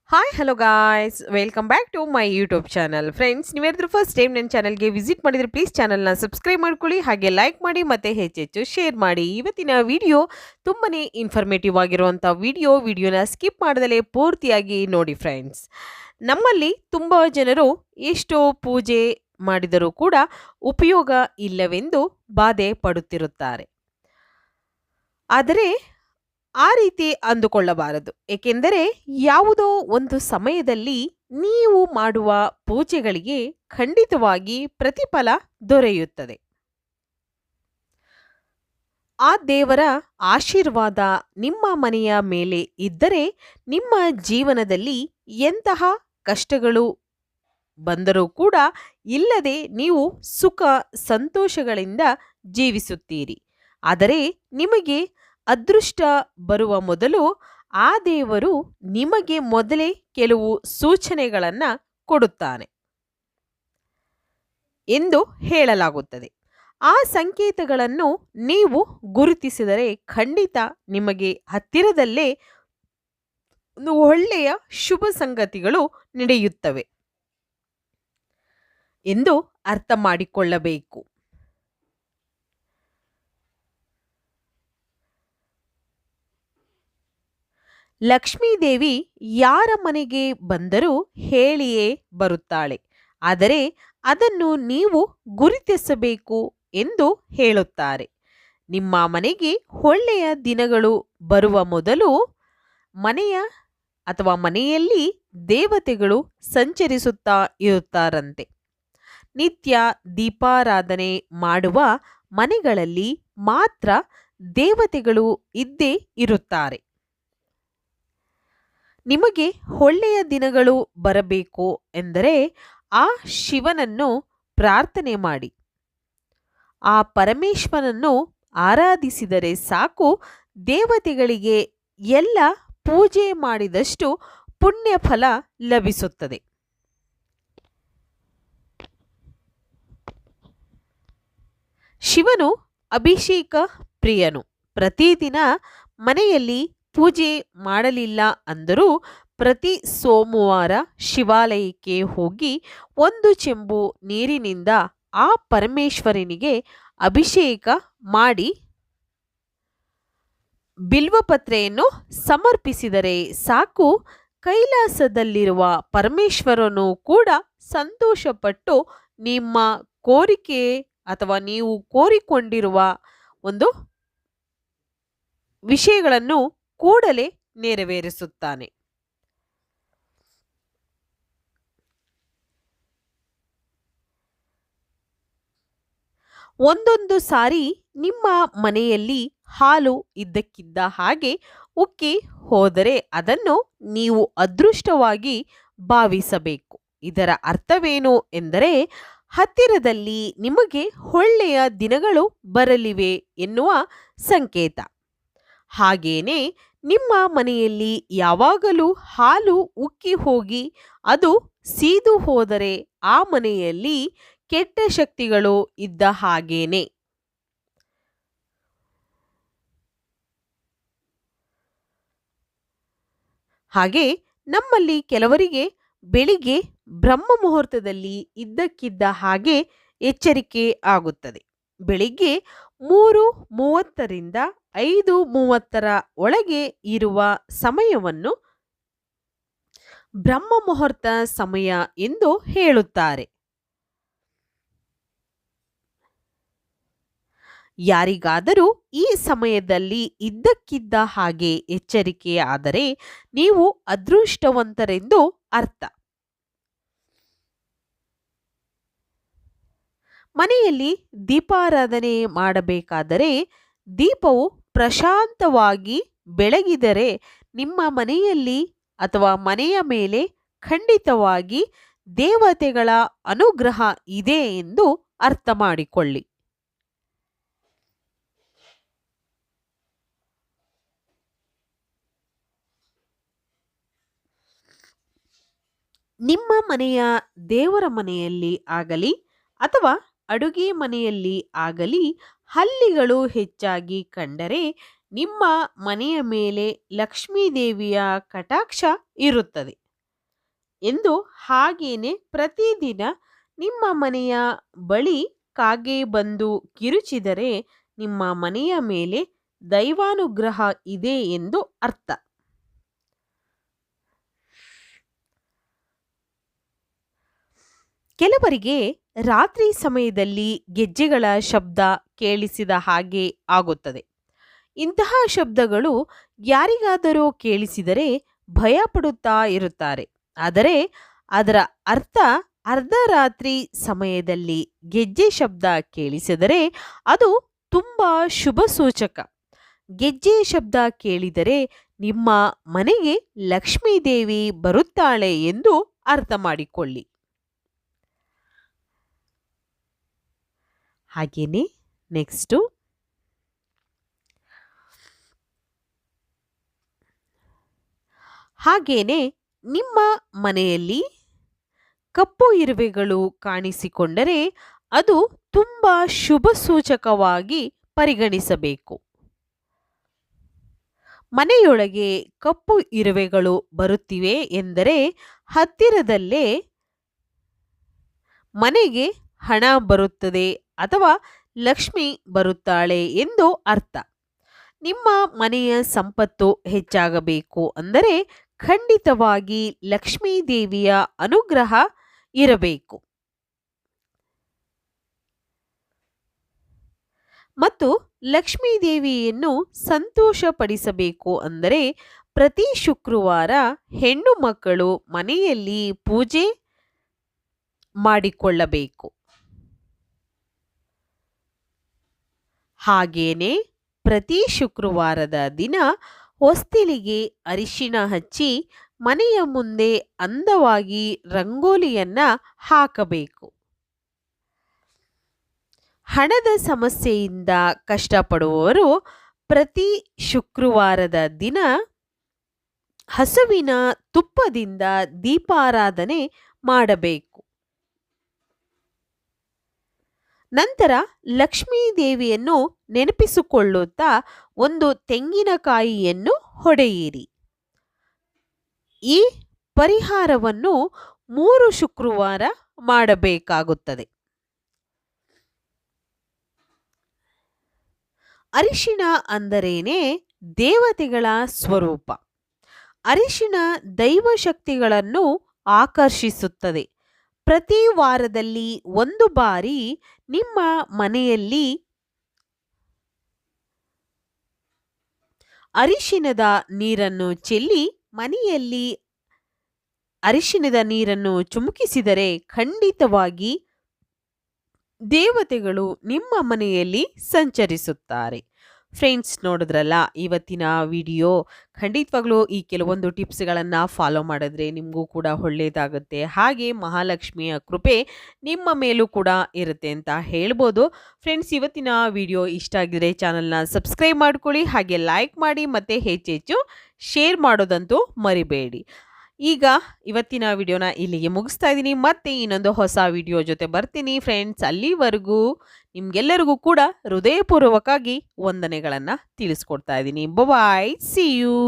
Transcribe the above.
Hi hello guys welcome back to my YouTube channel friends ನೀವೇನಾದರೂ first time ನನ್ನ ಚಾನಲ್ಗೆ visit ಮಾಡಿದರೆ please ಚಾನಲ್ನ ಸಬ್ಸ್ಕ್ರೈಬ್ ಮಾಡ್ಕೊಳ್ಳಿ ಹಾಗೆ ಲೈಕ್ ಮಾಡಿ ಮತ್ತು ಹೆಚ್ಚೆಚ್ಚು ಶೇರ್ ಮಾಡಿ ಇವತ್ತಿನ ವಿಡಿಯೋ ತುಂಬಾ ಇನ್ಫಾರ್ಮೇಟಿವ್ ಆಗಿರುವಂಥ ವಿಡಿಯೋನ ಸ್ಕಿಪ್ ಮಾಡದಲೇ ಪೂರ್ತಿಯಾಗಿ ನೋಡಿ ಫ್ರೆಂಡ್ಸ್. ನಮ್ಮಲ್ಲಿ ತುಂಬ ಜನರು ಎಷ್ಟೋ ಪೂಜೆ ಮಾಡಿದರೂ ಕೂಡ ಉಪಯೋಗ ಇಲ್ಲವೆಂದು ಬಾಧೆ ಪಡುತ್ತಿರುತ್ತಾರೆ. ಆದರೆ ಆ ರೀತಿ ಅಂದುಕೊಳ್ಳಬಾರದು. ಏಕೆಂದರೆ ಯಾವುದೋ ಒಂದು ಸಮಯದಲ್ಲಿ ನೀವು ಮಾಡುವ ಪೂಜೆಗಳಿಗೆ ಖಂಡಿತವಾಗಿ ಪ್ರತಿಫಲ ದೊರೆಯುತ್ತದೆ. ಆ ದೇವರ ಆಶೀರ್ವಾದ ನಿಮ್ಮ ಮನೆಯ ಮೇಲೆ ಇದ್ದರೆ ನಿಮ್ಮ ಜೀವನದಲ್ಲಿ ಎಂತಹ ಕಷ್ಟಗಳು ಬಂದರೂ ಕೂಡ ಇಲ್ಲದೆ ನೀವು ಸುಖ ಸಂತೋಷಗಳಿಂದ ಜೀವಿಸುತ್ತೀರಿ. ಆದರೆ ನಿಮಗೆ ಅದೃಷ್ಟ ಬರುವ ಮೊದಲು ಆ ದೇವರು ನಿಮಗೆ ಮೊದಲೇ ಕೆಲವು ಸೂಚನೆಗಳನ್ನು ಕೊಡುತ್ತಾನೆ ಎಂದು ಹೇಳಲಾಗುತ್ತದೆ. ಆ ಸಂಕೇತಗಳನ್ನು ನೀವು ಗುರುತಿಸಿದರೆ ಖಂಡಿತ ನಿಮಗೆ ಹತ್ತಿರದಲ್ಲೇ ಒಂದು ಒಳ್ಳೆಯ ಶುಭ ಸಂಗತಿಗಳು ನಡೆಯುತ್ತವೆ ಎಂದು ಅರ್ಥ ಮಾಡಿಕೊಳ್ಳಬೇಕು. ಲಕ್ಷ್ಮೀದೇವಿ ಯಾರ ಮನೆಗೆ ಬಂದರೂ ಹೇಳಿಯೇ ಬರುತ್ತಾಳೆ. ಆದರೆ ಅದನ್ನು ನೀವು ಗುರುತಿಸಬೇಕು ಎಂದು ಹೇಳುತ್ತಾರೆ. ನಿಮ್ಮ ಮನೆಗೆ ಒಳ್ಳೆಯ ದಿನಗಳು ಬರುವ ಮೊದಲು ಮನೆಯ ಅಥವಾ ಮನೆಯಲ್ಲಿ ದೇವತೆಗಳು ಸಂಚರಿಸುತ್ತಾ ಇರುತ್ತಾರಂತೆ. ನಿತ್ಯ ದೀಪಾರಾಧನೆ ಮಾಡುವ ಮನೆಗಳಲ್ಲಿ ಮಾತ್ರ ದೇವತೆಗಳು ಇದ್ದೇ ಇರುತ್ತಾರೆ. ನಿಮಗೆ ಒಳ್ಳೆಯ ದಿನಗಳು ಬರಬೇಕು ಎಂದರೆ ಆ ಶಿವನನ್ನು ಪ್ರಾರ್ಥನೆ ಮಾಡಿ, ಆ ಪರಮೇಶ್ವರನನ್ನು ಆರಾಧಿಸಿದರೆ ಸಾಕು. ದೇವತೆಗಳಿಗೆ ಎಲ್ಲ ಪೂಜೆ ಮಾಡಿದಷ್ಟು ಪುಣ್ಯ ಫಲ ಲಭಿಸುತ್ತದೆ. ಶಿವನು ಅಭಿಷೇಕ ಪ್ರಿಯನು. ಪ್ರತಿದಿನ ಮನೆಯಲ್ಲಿ ಪೂಜೆ ಮಾಡಲಿಲ್ಲ ಅಂದರೂ ಪ್ರತಿ ಸೋಮವಾರ ಶಿವಾಲಯಕ್ಕೆ ಹೋಗಿ ಒಂದು ಚೆಂಬು ನೀರಿನಿಂದ ಆ ಪರಮೇಶ್ವರನಿಗೆ ಅಭಿಷೇಕ ಮಾಡಿ ಬಿಲ್ವಪತ್ರೆಯನ್ನು ಸಮರ್ಪಿಸಿದರೆ ಸಾಕು. ಕೈಲಾಸದಲ್ಲಿರುವ ಪರಮೇಶ್ವರನು ಕೂಡ ಸಂತೋಷಪಟ್ಟು ನಿಮ್ಮ ಕೋರಿಕೆ ಅಥವಾ ನೀವು ಕೋರಿಕೊಂಡಿರುವ ಒಂದು ವಿಷಯಗಳನ್ನು ಕೂಡಲೇ ನೆರವೇರಿಸುತ್ತಾನೆ. ಒಂದೊಂದು ಸಾರಿ ನಿಮ್ಮ ಮನೆಯಲ್ಲಿ ಹಾಲು ಇದ್ದಕ್ಕಿದ್ದ ಹಾಗೆ ಉಕ್ಕಿ ಹೋದರೆ ಅದನ್ನು ನೀವು ಅದೃಷ್ಟವಾಗಿ ಭಾವಿಸಬೇಕು. ಇದರ ಅರ್ಥವೇನು ಎಂದರೆ ಹತ್ತಿರದಲ್ಲಿ ನಿಮಗೆ ಒಳ್ಳೆಯ ದಿನಗಳು ಬರಲಿವೆ ಎನ್ನುವ ಸಂಕೇತ. ಹಾಗೇನೆ ನಿಮ್ಮ ಮನೆಯಲ್ಲಿ ಯಾವಾಗಲೂ ಹಾಲು ಉಕ್ಕಿ ಹೋಗಿ ಅದು ಸೀದು ಹೋದರೆ ಆ ಮನೆಯಲ್ಲಿ ಕೆಟ್ಟ ಶಕ್ತಿಗಳು ಇದ್ದ ಹಾಗೇನೆ. ಹಾಗೆ ನಮ್ಮಲ್ಲಿ ಕೆಲವರಿಗೆ ಬೆಳಿಗ್ಗೆ ಬ್ರಹ್ಮ ಮುಹೂರ್ತದಲ್ಲಿ ಇದ್ದಕ್ಕಿದ್ದ ಹಾಗೆ ಎಚ್ಚರಿಕೆ ಆಗುತ್ತದೆ. ಬೆಳಿಗ್ಗೆ 3:30ರಿಂದ 5:30 ಒಳಗೆ ಇರುವ ಸಮಯವನ್ನು ಬ್ರಹ್ಮ ಮುಹೂರ್ತ ಸಮಯ ಎಂದು ಹೇಳುತ್ತಾರೆ. ಯಾರಿಗಾದರೂ ಈ ಸಮಯದಲ್ಲಿ ಇದ್ದಕ್ಕಿದ್ದ ಹಾಗೆ ಎಚ್ಚರಿಕೆ ಆದರೆ ನೀವು ಅದೃಷ್ಟವಂತರೆಂದು ಅರ್ಥ. ಮನೆಯಲ್ಲಿ ದೀಪಾರಾಧನೆ ಮಾಡಬೇಕಾದರೆ ದೀಪವು ಪ್ರಶಾಂತವಾಗಿ ಬೆಳಗಿದರೆ ನಿಮ್ಮ ಮನೆಯಲ್ಲಿ ಅಥವಾ ಮನೆಯ ಮೇಲೆ ಖಂಡಿತವಾಗಿ ದೇವತೆಗಳ ಅನುಗ್ರಹ ಇದೆ ಎಂದು ಅರ್ಥ ಮಾಡಿಕೊಳ್ಳಿ. ನಿಮ್ಮ ಮನೆಯ ದೇವರ ಮನೆಯಲ್ಲಿ ಆಗಲಿ ಅಥವಾ ಅಡುಗೆ ಮನೆಯಲ್ಲಿ ಆಗಲಿ ಹಲ್ಲಿಗಳು ಹೆಚ್ಚಾಗಿ ಕಂಡರೆ ನಿಮ್ಮ ಮನೆಯ ಮೇಲೆ ಲಕ್ಷ್ಮೀದೇವಿಯ ಕಟಾಕ್ಷ ಇರುತ್ತದೆ. ಎಂದು ಹಾಗೇನೆ ಪ್ರತಿದಿನ ನಿಮ್ಮ ಮನೆಯ ಬಳಿ ಕಾಗೆ ಬಂದು ಕಿರುಚಿದರೆ ನಿಮ್ಮ ಮನೆಯ ಮೇಲೆ ದೈವಾನುಗ್ರಹ ಇದೆ ಎಂದು ಅರ್ಥ. ಕೆಲವರಿಗೆ ರಾತ್ರಿ ಸಮಯದಲ್ಲಿ ಗೆಜ್ಜೆಗಳ ಶಬ್ದ ಕೇಳಿಸಿದ ಹಾಗೆ ಆಗುತ್ತದೆ. ಇಂತಹ ಶಬ್ದಗಳು ಯಾರಿಗಾದರೂ ಕೇಳಿಸಿದರೆ ಭಯ ಪಡುತ್ತಾ ಇರುತ್ತಾರೆ. ಆದರೆ ಅದರ ಅರ್ಥ ಅರ್ಧರಾತ್ರಿ ಸಮಯದಲ್ಲಿ ಗೆಜ್ಜೆ ಶಬ್ದ ಕೇಳಿಸಿದರೆ ಅದು ತುಂಬ ಶುಭ ಸೂಚಕ. ಗೆಜ್ಜೆ ಶಬ್ದ ಕೇಳಿದರೆ ನಿಮ್ಮ ಮನೆಗೆ ಲಕ್ಷ್ಮೀದೇವಿ ಬರುತ್ತಾಳೆ ಎಂದು ಅರ್ಥ ಮಾಡಿಕೊಳ್ಳಿ. ಹಾಗೇನೆ ನೆಕ್ಸ್ಟು ಹಾಗೇನೆ ನಿಮ್ಮ ಮನೆಯಲ್ಲಿ ಕಪ್ಪು ಇರುವೆಗಳು ಕಾಣಿಸಿಕೊಂಡರೆ ಅದು ತುಂಬ ಶುಭ ಸೂಚಕವಾಗಿ ಪರಿಗಣಿಸಬೇಕು. ಮನೆಯೊಳಗೆ ಕಪ್ಪು ಇರುವೆಗಳು ಬರುತ್ತಿವೆ ಎಂದರೆ ಹತ್ತಿರದಲ್ಲೇ ಮನೆಗೆ ಹಣ ಬರುತ್ತದೆ ಅಥವಾ ಲಕ್ಷ್ಮಿ ಬರುತ್ತಾಳೆ ಎಂದು ಅರ್ಥ. ನಿಮ್ಮ ಮನೆಯ ಸಂಪತ್ತು ಹೆಚ್ಚಾಗಬೇಕು ಅಂದರೆ ಖಂಡಿತವಾಗಿ ಲಕ್ಷ್ಮೀ ದೇವಿಯ ಅನುಗ್ರಹ ಇರಬೇಕು. ಮತ್ತು ಲಕ್ಷ್ಮೀ ದೇವಿಯನ್ನು ಸಂತೋಷಪಡಿಸಬೇಕು ಅಂದರೆ ಪ್ರತಿ ಶುಕ್ರವಾರ ಹೆಣ್ಣು ಮಕ್ಕಳು ಮನೆಯಲ್ಲಿ ಪೂಜೆ ಮಾಡಿಕೊಳ್ಳಬೇಕು. ಹಾಗೇನೆ ಪ್ರತಿ ಶುಕ್ರವಾರದ ದಿನ ಹೊಸ್ತಿಲಿಗೆ ಅರಿಶಿಣ ಹಚ್ಚಿ ಮನೆಯ ಮುಂದೆ ಅಂದವಾಗಿ ರಂಗೋಲಿಯನ್ನ ಹಾಕಬೇಕು. ಹಣದ ಸಮಸ್ಯೆಯಿಂದ ಕಷ್ಟಪಡುವವರು ಪ್ರತಿ ಶುಕ್ರವಾರದ ದಿನ ಹಸುವಿನ ತುಪ್ಪದಿಂದ ದೀಪಾರಾಧನೆ ಮಾಡಬೇಕು. ನಂತರ ಲಕ್ಷ್ಮೀ ದೇವಿಯನ್ನು ನೆನಪಿಸಿಕೊಳ್ಳುತ್ತಾ ಒಂದು ತೆಂಗಿನಕಾಯಿಯನ್ನು ಹೊಡೆಯಿರಿ. ಈ ಪರಿಹಾರವನ್ನು 3 ಶುಕ್ರವಾರ ಮಾಡಬೇಕಾಗುತ್ತದೆ. ಅರಿಶಿಣ ಅಂದರೇನೆ ದೇವತೆಗಳ ಸ್ವರೂಪ. ಅರಿಶಿಣ ದೈವಶಕ್ತಿಗಳನ್ನು ಆಕರ್ಷಿಸುತ್ತದೆ. ಪ್ರತಿ ವಾರದಲ್ಲಿ 1 ಬಾರಿ ನಿಮ್ಮ ಮನೆಯಲ್ಲಿ ಅರಿಶಿಣದ ನೀರನ್ನು ಚೆಲ್ಲಿ ಮನೆಯಲ್ಲಿ ಅರಿಶಿಣದ ನೀರನ್ನು ಚಿಮುಕಿಸಿದರೆ ಖಂಡಿತವಾಗಿ ದೇವತೆಗಳು ನಿಮ್ಮ ಮನೆಯಲ್ಲಿ ಸಂಚರಿಸುತ್ತಾರೆ. ಫ್ರೆಂಡ್ಸ್, ನೋಡಿದ್ರಲ್ಲ ಇವತ್ತಿನ ವಿಡಿಯೋ. ಖಂಡಿತವಾಗ್ಲೂ ಈ ಕೆಲವೊಂದು ಟಿಪ್ಸ್ಗಳನ್ನು ಫಾಲೋ ಮಾಡಿದ್ರೆ ನಿಮಗೂ ಕೂಡ ಒಳ್ಳೆಯದಾಗುತ್ತೆ. ಹಾಗೆ ಮಹಾಲಕ್ಷ್ಮಿಯ ಕೃಪೆ ನಿಮ್ಮ ಮೇಲೂ ಕೂಡ ಇರುತ್ತೆ ಅಂತ ಹೇಳ್ಬೋದು. ಫ್ರೆಂಡ್ಸ್, ಇವತ್ತಿನ ವಿಡಿಯೋ ಇಷ್ಟ ಆಗಿದ್ರೆ ಚಾನಲ್ನ ಸಬ್ಸ್ಕ್ರೈಬ್ ಮಾಡ್ಕೊಳ್ಳಿ, ಹಾಗೆ ಲೈಕ್ ಮಾಡಿ ಮತ್ತು ಹೆಚ್ಚೆಚ್ಚು ಶೇರ್ ಮಾಡೋದಂತೂ ಮರಿಬೇಡಿ. ಈಗ ಇವತ್ತಿನ ವಿಡಿಯೋನ ಇಲ್ಲಿಗೆ ಮುಗಿಸ್ತಾ ಇದ್ದೀನಿ. ಮತ್ತೆ ಇನ್ನೊಂದು ಹೊಸ ವಿಡಿಯೋ ಜೊತೆ ಬರ್ತೀನಿ ಫ್ರೆಂಡ್ಸ್. ಅಲ್ಲಿವರೆಗೂ ನಿಮ್ಗೆಲ್ಲರಿಗೂ ಕೂಡ ಹೃದಯಪೂರ್ವಕವಾಗಿ ವಂದನೆಗಳನ್ನು ತಿಳಿಸ್ಕೊಡ್ತಾ ಇದ್ದೀನಿ. ಬಾಯ್, ಸಿ ಯು.